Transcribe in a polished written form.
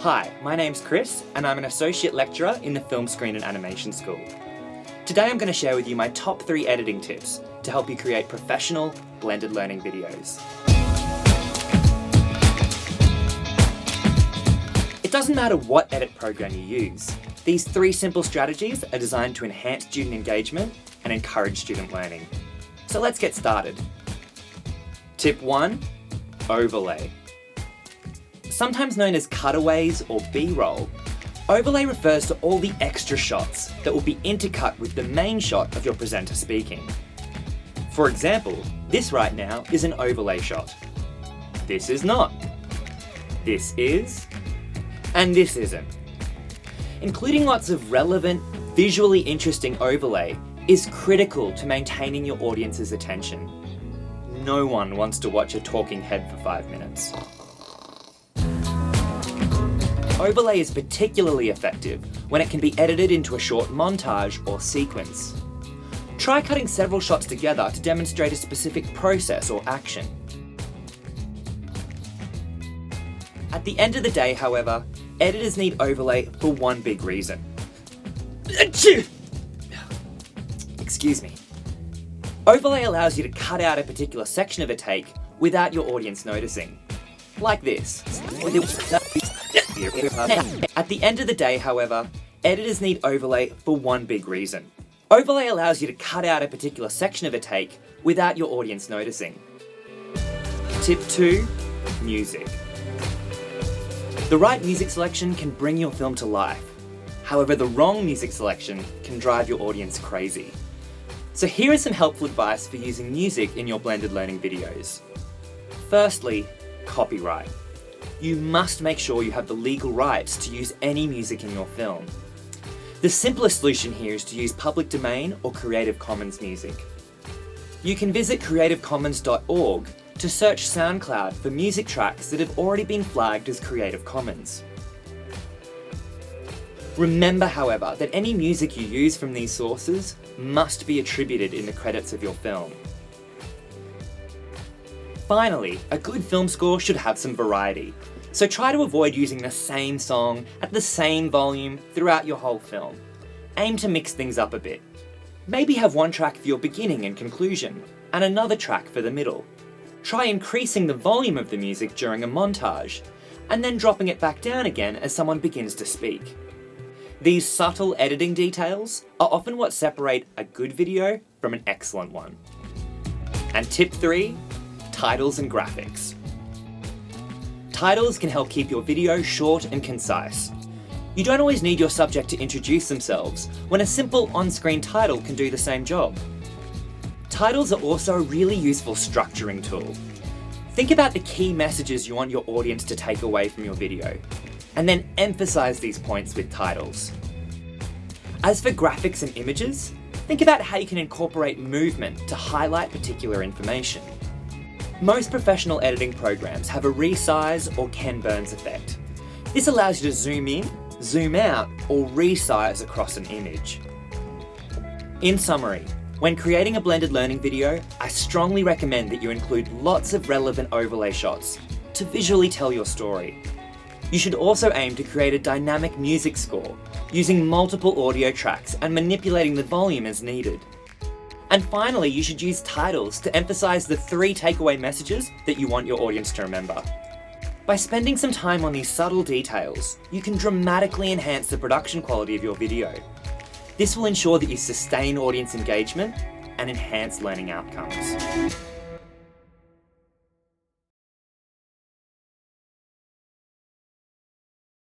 Hi, my name's Chris and I'm an Associate Lecturer in the Film, Screen and Animation School. Today I'm going to share with you my top 3 editing tips to help you create professional, blended learning videos. It doesn't matter what edit program you use. These 3 simple strategies are designed to enhance student engagement and encourage student learning. So let's get started. Tip 1, overlay. Sometimes known as cutaways or B-roll, overlay refers to all the extra shots that will be intercut with the main shot of your presenter speaking. For example, this right now is an overlay shot. This is not. This is. And this isn't. Including lots of relevant, visually interesting overlay is critical to maintaining your audience's attention. No one wants to watch a talking head for 5 minutes. Overlay is particularly effective when it can be edited into a short montage or sequence. Try cutting several shots together to demonstrate a specific process or action. At the end of the day, however, editors need overlay for one big reason. Excuse me. Overlay allows you to cut out a particular section of a take without your audience noticing. Like this. At the end of the day, however, editors need overlay for one big reason. Overlay allows you to cut out a particular section of a take without your audience noticing. Tip 2, music. The right music selection can bring your film to life. However, the wrong music selection can drive your audience crazy. So here is some helpful advice for using music in your blended learning videos. Firstly, copyright. You must make sure you have the legal rights to use any music in your film. The simplest solution here is to use public domain or Creative Commons music. You can visit creativecommons.org to search SoundCloud for music tracks that have already been flagged as Creative Commons. Remember, however, that any music you use from these sources must be attributed in the credits of your film. Finally, a good film score should have some variety, so try to avoid using the same song at the same volume throughout your whole film. Aim to mix things up a bit. Maybe have one track for your beginning and conclusion, and another track for the middle. Try increasing the volume of the music during a montage, and then dropping it back down again as someone begins to speak. These subtle editing details are often what separate a good video from an excellent one. And tip 3, titles and graphics. Titles can help keep your video short and concise. You don't always need your subject to introduce themselves, when a simple on-screen title can do the same job. Titles are also a really useful structuring tool. Think about the key messages you want your audience to take away from your video, and then emphasize these points with titles. As for graphics and images, think about how you can incorporate movement to highlight particular information. Most professional editing programs have a resize or Ken Burns effect. This allows you to zoom in, zoom out, or resize across an image. In summary, when creating a blended learning video, I strongly recommend that you include lots of relevant overlay shots to visually tell your story. You should also aim to create a dynamic music score, using multiple audio tracks and manipulating the volume as needed. And finally, you should use titles to emphasize the 3 takeaway messages that you want your audience to remember. By spending some time on these subtle details, you can dramatically enhance the production quality of your video. This will ensure that you sustain audience engagement and enhance learning outcomes.